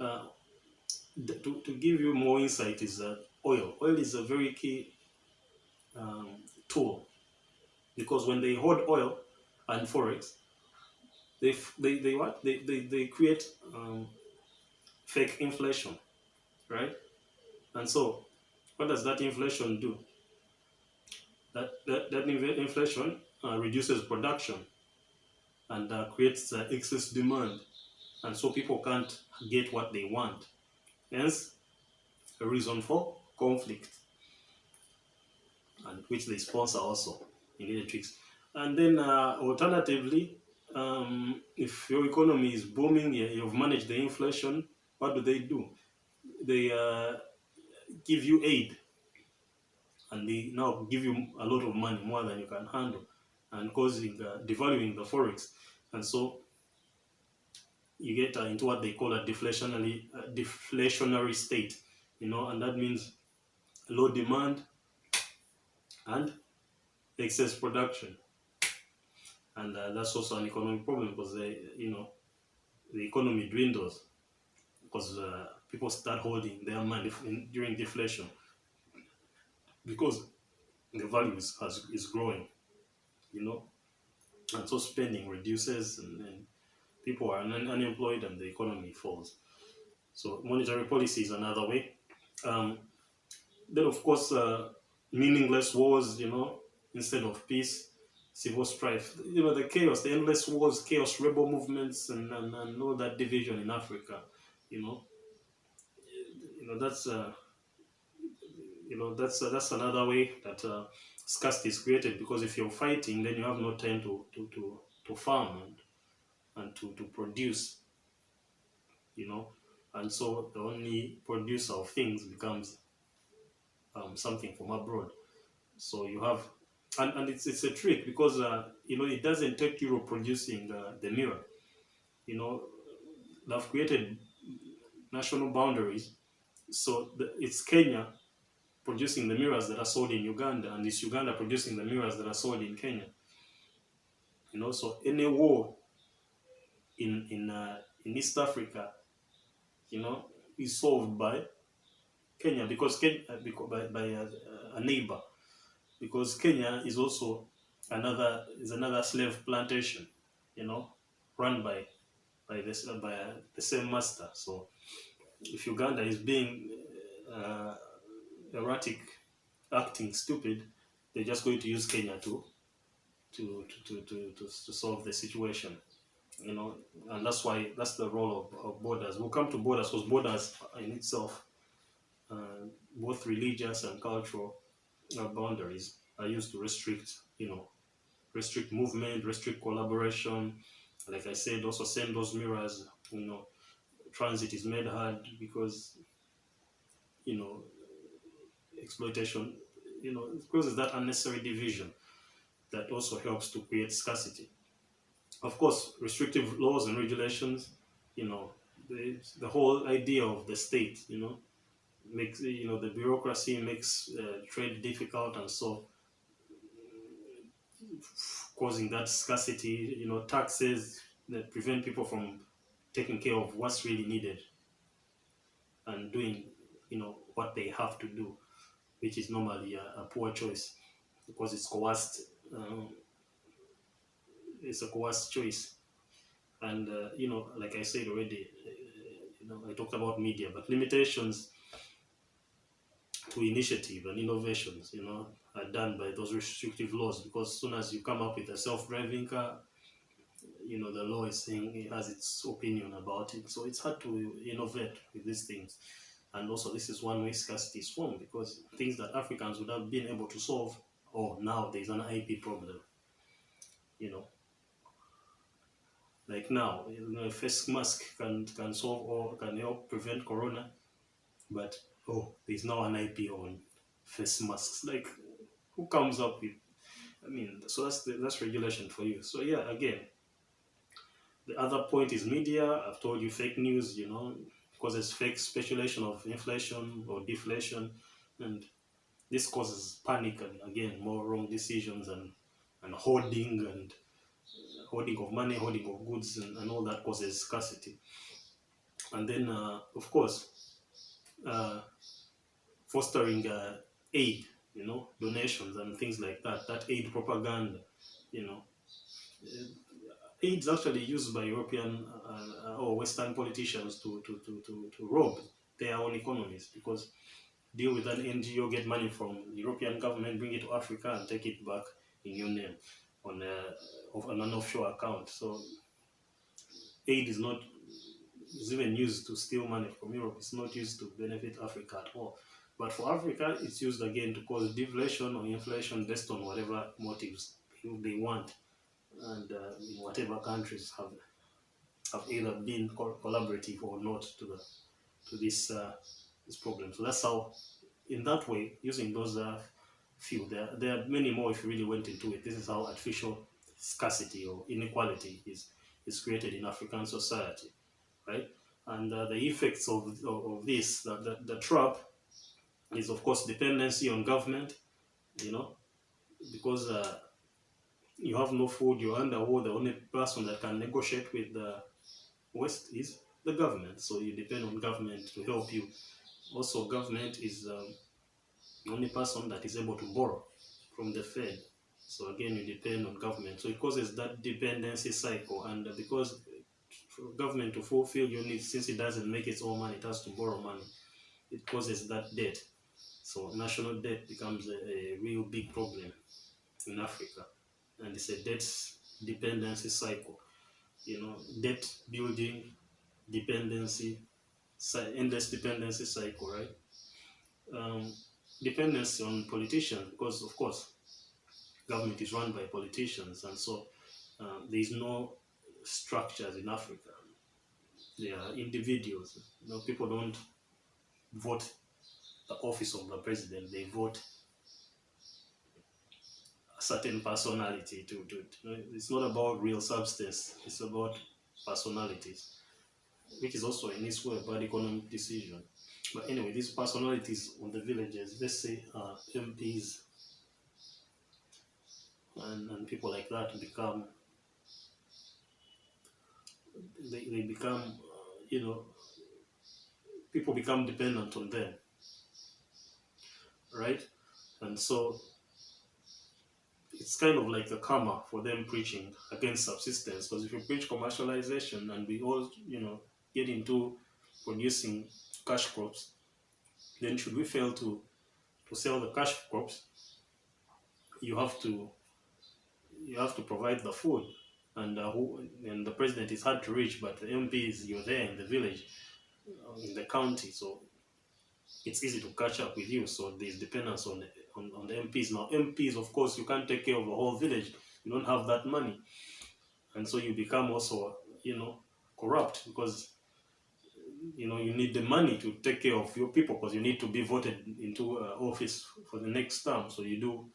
To give you more insight, is oil. Oil is a very key tool, because when they hoard oil and forex, they create fake inflation, right? And so, what does that inflation do? That inflation reduces production and creates excess demand, and so people can't get what they want. Hence, a reason for conflict, and which they sponsor also in electrics. And then alternatively, if your economy is booming, you've managed the inflation, what do? They give you aid, and they now give you a lot of money, more than you can handle, and causing devaluing the forex. And so you get into what they call a deflationary state, and that means low demand and excess production. And that's also an economic problem, because the economy dwindles, because people start holding their money during deflation, because the value is growing, and so spending reduces, and then people are unemployed, and the economy falls. So monetary policy is another way. Then of course, meaningless wars, instead of peace, civil strife, the chaos, the endless wars, chaos, rebel movements, and all that division in Africa, that's that's another way that scarcity is created, because if you're fighting, then you have no time to farm and to produce, and so the only producer of things becomes something from abroad. So you have, and it's a trick because it doesn't take Europe producing the mirror. They've created national boundaries. So it's Kenya producing the mirrors that are sold in Uganda, and it's Uganda producing the mirrors that are sold in Kenya. So any war in East Africa, is solved by Kenya because by a neighbor, because Kenya is also another slave plantation, run by the same master. So if Uganda is being erratic, acting stupid, they're just going to use Kenya to solve the situation. And that's the role of borders. We'll come to borders because borders in itself, both religious and cultural boundaries are used to restrict movement, restrict collaboration. Like I said, also send those mirrors. Transit is made hard because exploitation. It causes that unnecessary division that also helps to create scarcity. Of course, restrictive laws and regulations. The whole idea of the state. Makes the bureaucracy makes trade difficult, and so causing that scarcity. Taxes that prevent people from taking care of what's really needed and doing what they have to do, which is normally a poor choice because it's coerced. It's a coerced choice, and like I said already, I talked about media, but limitations to initiative and innovations, are done by those restrictive laws, because as soon as you come up with a self-driving car, the law is saying it has its opinion about it. So it's hard to innovate with these things. And also this is one way scarcity is formed, because things that Africans would have been able to solve, now there's an IP problem. Like now, a face mask can solve or can help prevent corona, but there's now an IP on face masks. Like, who comes up with? So that's regulation for you. So yeah, again, the other point is media. I've told you fake news, causes fake speculation of inflation or deflation, and this causes panic and again more wrong decisions and hoarding of money, hoarding of goods, and all that causes scarcity. And then, of course, fostering aid, donations and things like that. That aid propaganda, aid is actually used by European or Western politicians to rob their own economies, because deal with an NGO, get money from the European government, bring it to Africa, and take it back in your name on an offshore account. So aid is even used to steal money from Europe. It's not used to benefit Africa at all. But for Africa, it's used again to cause deflation or inflation based on whatever motives they want. And whatever countries have either been collaborative or not to this problem. So that's how, in that way, using those few, there are many more if you really went into it. This is how artificial scarcity or inequality is created in African society, right? And the effects of this, the trap, is of course dependency on government, because you have no food, you're under war, the only person that can negotiate with the West is the government. So you depend on government to help you. Also, government is the only person that is able to borrow from the Fed. So again, you depend on government. So it causes that dependency cycle. And because for government to fulfill your needs, since it doesn't make its own money, it has to borrow money. It causes that debt. So national debt becomes a real big problem in Africa. And it's a debt dependency cycle. Debt building, dependency, endless dependency cycle, right? Dependency on politicians, because of course government is run by politicians, and so there is no structures in Africa. they are individuals. People don't vote the office of the president. They vote a certain personality it's not about real substance. It's about personalities, which is also in its way about economic decision. But anyway, these personalities on the villages, let's say MPs and people like that they become, people become dependent on them, right? And so it's kind of like a karma for them preaching against subsistence. Because if you preach commercialization and we all, get into producing cash crops, then should we fail to sell the cash crops, you have to provide the food. And and the president is hard to reach, but the MPs, you're there in the village, in the county, so it's easy to catch up with you. So there's dependence on the MPs. Now MPs, of course, you can't take care of the whole village. You don't have that money, and so you become also, corrupt, because you need the money to take care of your people, because you need to be voted into office for the next term. So you do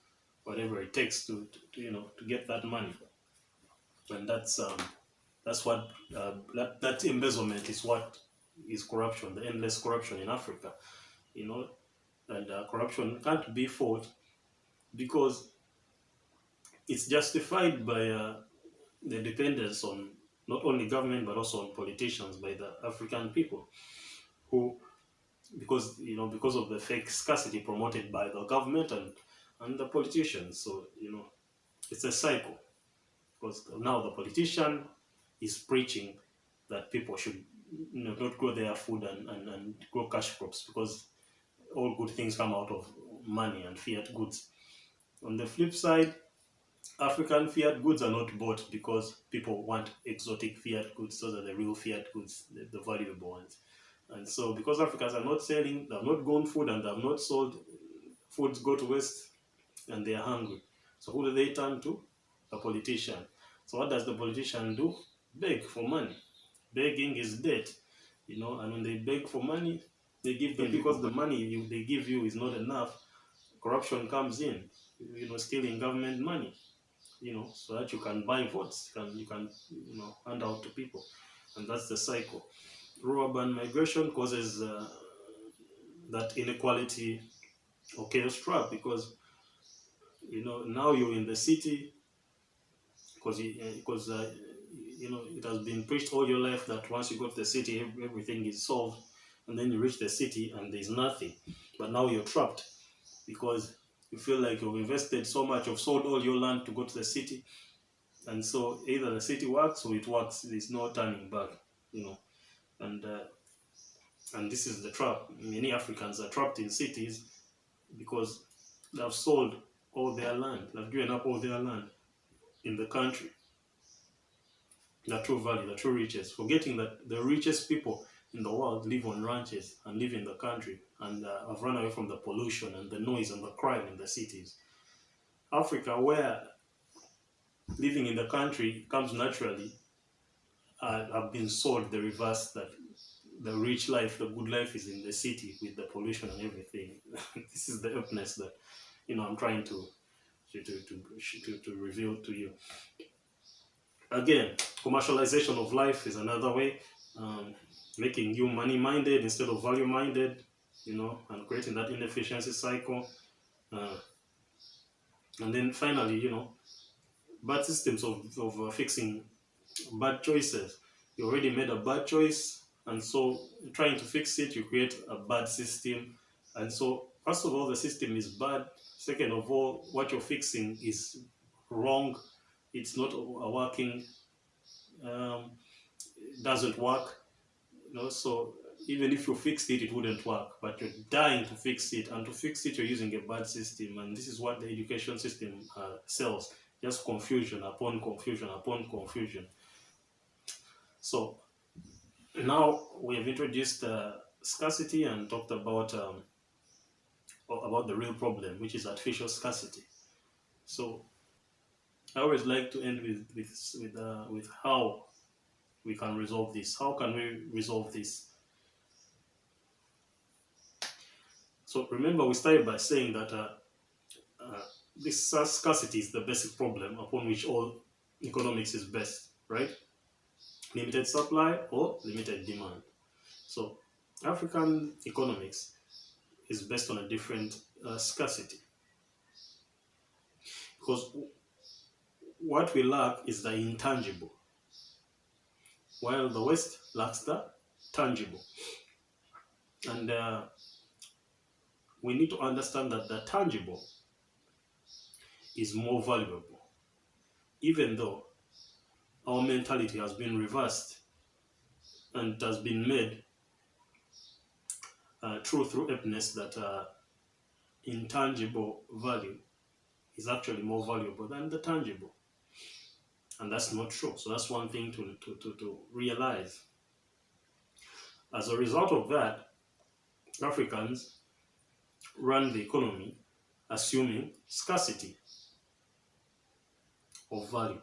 whatever it takes to get that money, and that's what that embezzlement is what is corruption, the endless corruption in Africa, and corruption can't be fought because it's justified by the dependence on not only government but also on politicians, by the African people, who, because of the fake scarcity promoted by the government and the politicians. So it's a cycle, because now the politician is preaching that people should not grow their food and grow cash crops, because all good things come out of money and fiat goods. On the flip side, African fiat goods are not bought because people want exotic fiat goods. Those are the real fiat goods, the valuable ones. And so because Africans are not selling, they have not grown food and they have not sold, foods go to waste and they are hungry. So who do they turn to? The politician. So what does the politician do? Beg for money. Begging is debt, and when they beg for money, they give them, because the money they give you is not enough. Corruption comes in, stealing government money, so that you can buy votes, you can hand out to people, and that's the cycle. Rural-urban migration causes that inequality or chaos trap, because now you're in the city, because it has been preached all your life that once you go to the city, everything is solved, and then you reach the city and there's nothing. But now you're trapped, because you feel like you've invested so much, you've sold all your land to go to the city, and so either the city works or it works. There's no turning back, and this is the trap. Many Africans are trapped in cities because they've sold all their land, they've given up all their land in the country, the true value, the true riches, forgetting that the richest people in the world live on ranches and live in the country, and have run away from the pollution and the noise and the crime in the cities. Africa, where living in the country comes naturally, have been sold the reverse, that the rich life, the good life is in the city with the pollution and everything. This is the emptiness that I'm trying to reveal to you. Again, commercialization of life is another way, making you money-minded instead of value-minded, and creating that inefficiency cycle. And then finally, bad systems of fixing bad choices. You already made a bad choice, and so trying to fix it, you create a bad system. And so first of all, the system is bad. Second of all, what you're fixing is wrong. It's not working. It doesn't work. So even if you fixed it, it wouldn't work. But you're dying to fix it, and to fix it, you're using a bad system. And this is what the education system sells: just confusion upon confusion upon confusion. So now we have introduced scarcity and talked about the real problem, which is artificial scarcity. So I always like to end with how we can resolve this. How can we resolve this? So remember, we started by saying that this scarcity is the basic problem upon which all economics is based, right? Limited supply or limited demand. So African economics is based on a different scarcity, because what we lack is the intangible, while the West lacks the tangible. And we need to understand that the tangible is more valuable, even though our mentality has been reversed and it has been made true through happiness that intangible value is actually more valuable than the tangible. And that's not true. So that's one thing to realize. As a result of that, Africans run the economy assuming scarcity of value,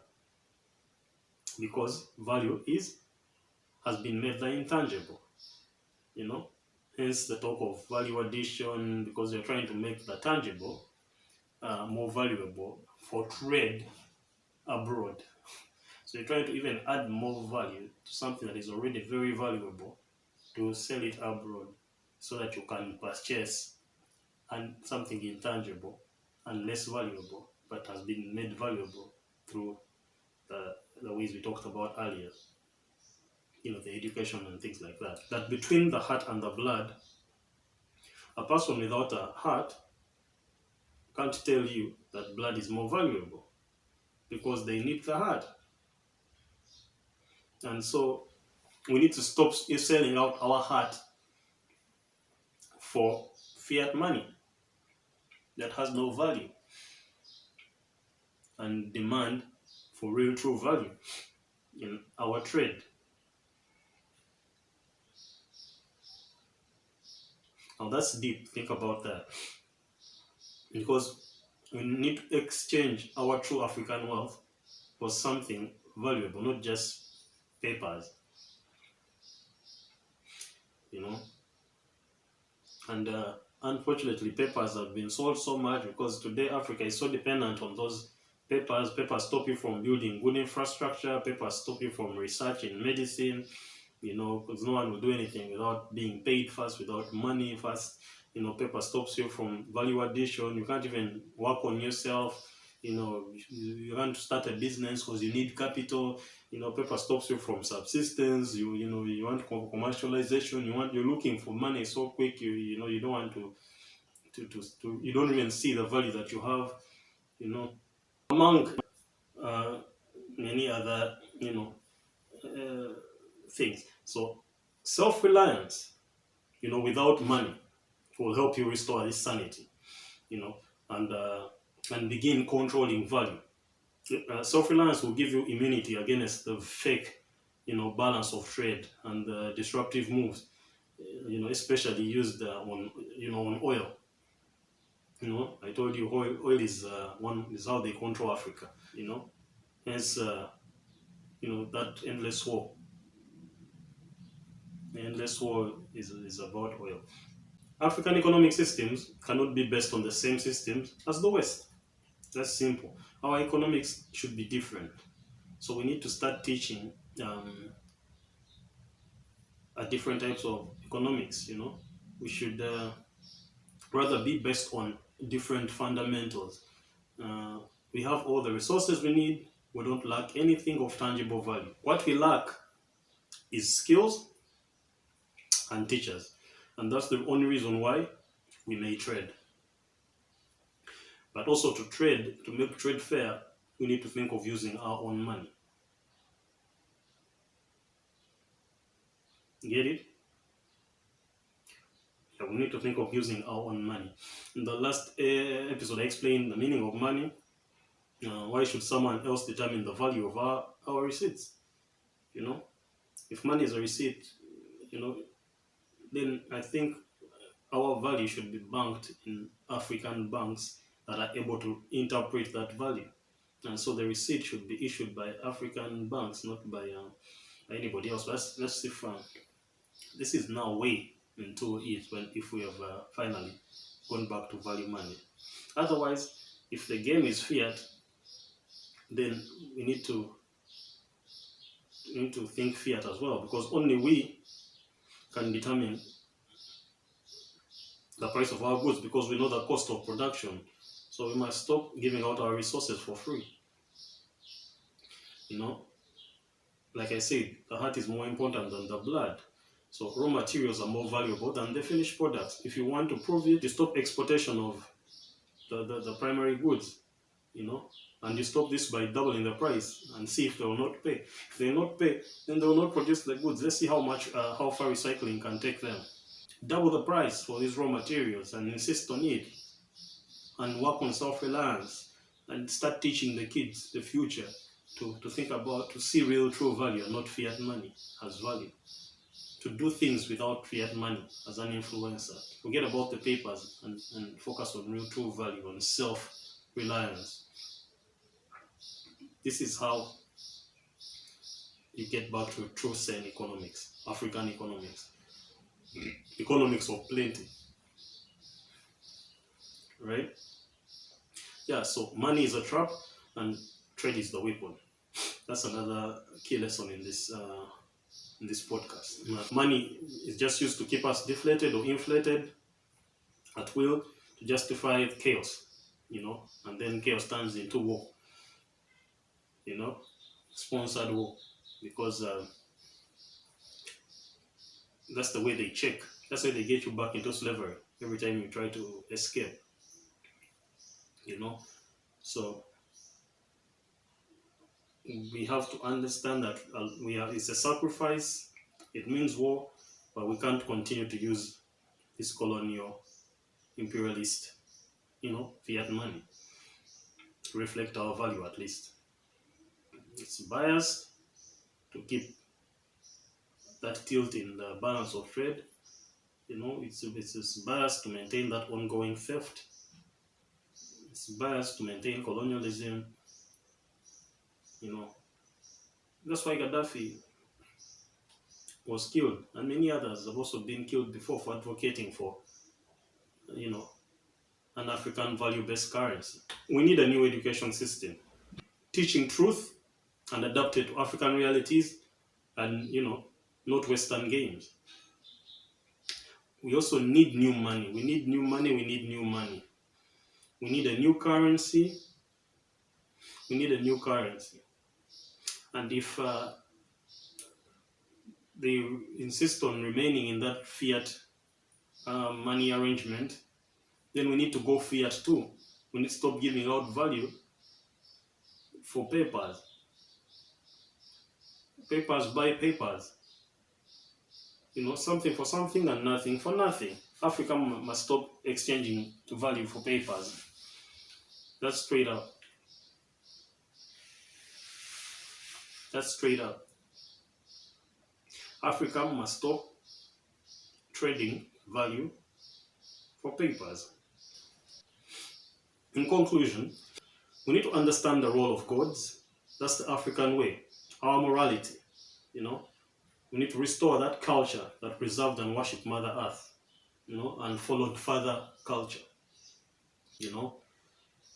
because value has been made the intangible, hence the talk of value addition, because you're trying to make the tangible more valuable for trade abroad. So you're trying to even add more value to something that is already very valuable to sell it abroad, so that you can purchase and something intangible and less valuable, but has been made valuable through the ways we talked about earlier, the education and things like that. That between the heart and the blood, a person without a heart can't tell you that blood is more valuable, because they need the heart. And so we need to stop selling out our heart for fiat money that has no value, and demand for real true value in our trade. Now that's deep. Think about that. Because we need to exchange our true African wealth for something valuable, not just papers. And unfortunately, papers have been sold so much, because today Africa is so dependent on those papers. Papers stop you from building good infrastructure. Papers stop you from research in medicine, because no one will do anything without being paid first, without money first. Paper stops you from value addition. You can't even work on yourself. You want to start a business because you need capital. Paper stops you from subsistence. You want commercialization. You're looking for money so quick. You don't want to you don't even see the value that you have. Among many other things. So self-reliance, without money, will help you restore this sanity, and begin controlling value. Self-reliance will give you immunity against the fake, balance of trade and disruptive moves, especially used on oil. I told you oil is how they control Africa. Hence, that endless war. The endless war is about oil. African economic systems cannot be based on the same systems as the West. That's simple. Our economics should be different. So we need to start teaching different types of economics. We should rather be based on different fundamentals. We have all the resources we need. We don't lack anything of tangible value. What we lack is skills and teachers. And that's the only reason why we may trade. But also to make trade fair, we need to think of using our own money. Get it? Yeah, we need to think of using our own money. In the last episode, I explained the meaning of money. Why should someone else determine the value of our receipts? If money is a receipt, then I think our value should be banked in African banks that are able to interpret that value. And so the receipt should be issued by African banks, not by by anybody else. Let's see if this is now way into it if we have finally gone back to value money. Otherwise, if the game is fiat, then we need to think fiat as well, because only we can determine the price of our goods, because we know the cost of production. So we must stop giving out our resources for free. Like I said, the heart is more important than the blood. So raw materials are more valuable than the finished products. If you want to prove it, you stop exportation of the primary goods, and you stop this by doubling the price and see if they will not pay. If they will not pay, then they will not produce the goods. Let's see how far recycling can take them. Double the price for these raw materials and insist on it, and work on self-reliance, and start teaching the kids the future to think about, to see real true value, not fiat money as value. To do things without fiat money as an influencer. Forget about the papers and focus on real true value, on self-reliance. This is how you get back to true sane economics, African economics. Economics of plenty. Right? Yeah, so money is a trap and trade is the weapon. That's another key lesson in this podcast. Money is just used to keep us deflated or inflated at will, to justify chaos, and then chaos turns into war, sponsored war, because that's the way they check. That's why they get you back into slavery every time you try to escape, So we have to understand that it's a sacrifice. It means war, but we can't continue to use this colonial, imperialist, fiat money to reflect our value. At least it's biased to keep that tilt in the balance of trade. It's biased to maintain that ongoing theft. It's biased to maintain colonialism. That's why Gaddafi was killed, and many others have also been killed before for advocating for, an African value-based currency. We need a new education system, teaching truth and adapted to African realities, and not Western games. We also need new money. We need new money. We need new money. We need a new currency. We need a new currency. And if they insist on remaining in that fiat money arrangement, then we need to go fiat too. We need to stop giving out value for papers. Papers buy papers. Something for something and nothing for nothing. Africa must stop exchanging value for papers. That's straight up. Africa must stop trading value for papers. In conclusion, we need to understand the role of gods. That's the African way. Our morality, We need to restore that culture that preserved and worshipped Mother Earth, and followed Father culture,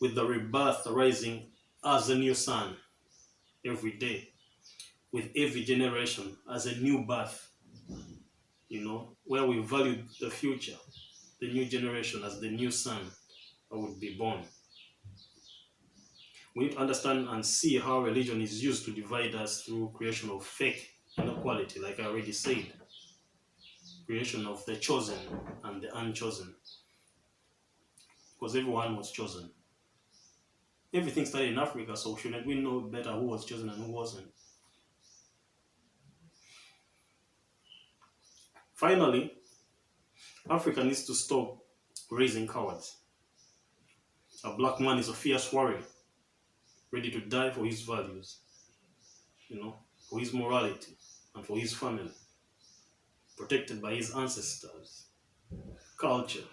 with the rebirth arising as a new sun every day, with every generation as a new birth, where we value the future, the new generation as the new sun that would be born. We need to understand and see how religion is used to divide us through creation of fake inequality, like I already said. Creation of the chosen and the unchosen. Because everyone was chosen. Everything started in Africa, so shouldn't we know better who was chosen and who wasn't? Finally, Africa needs to stop raising cowards. A black man is a fierce warrior, ready to die for his values, for his morality and for his family, protected by his ancestors, culture,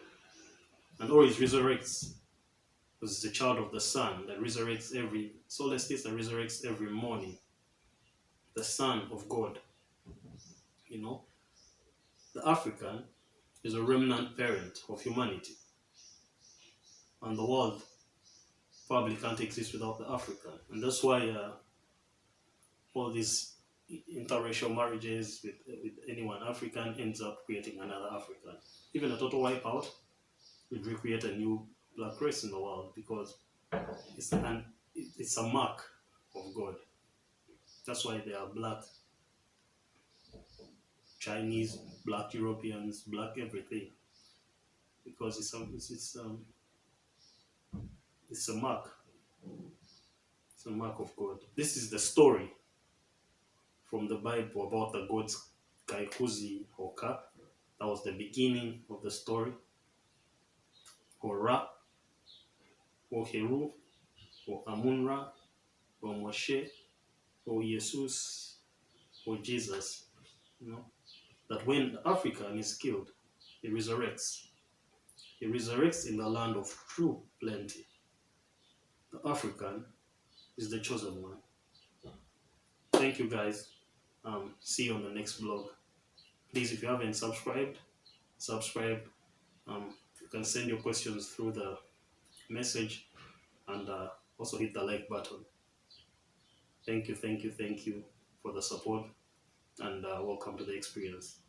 and always resurrects, because he's the child of the sun that resurrects every solstice, that resurrects every morning, the Son of God. You know, the African is a remnant parent of humanity, and the world probably can't exist without the African. And that's why all these interracial marriages with anyone African ends up creating another African. Even a total wipeout would recreate a new black race in the world because it's a mark of God. That's why there are black Chinese, black Europeans, black everything, because it's a mark. It's a mark of God. This is the story from the Bible about the gods Kaikuzi Hoka. That was the beginning of the story. Or Ra, or Heru, or Amunra, or Moshe, or Jesus, or Jesus. You know, that when the African is killed, he resurrects. He resurrects in the land of true plenty. The African is the chosen one. Thank you guys. See you on the next blog. Please, if you haven't subscribed, subscribe. You can send your questions through the message and also hit the like button. Thank you for the support and welcome to the experience.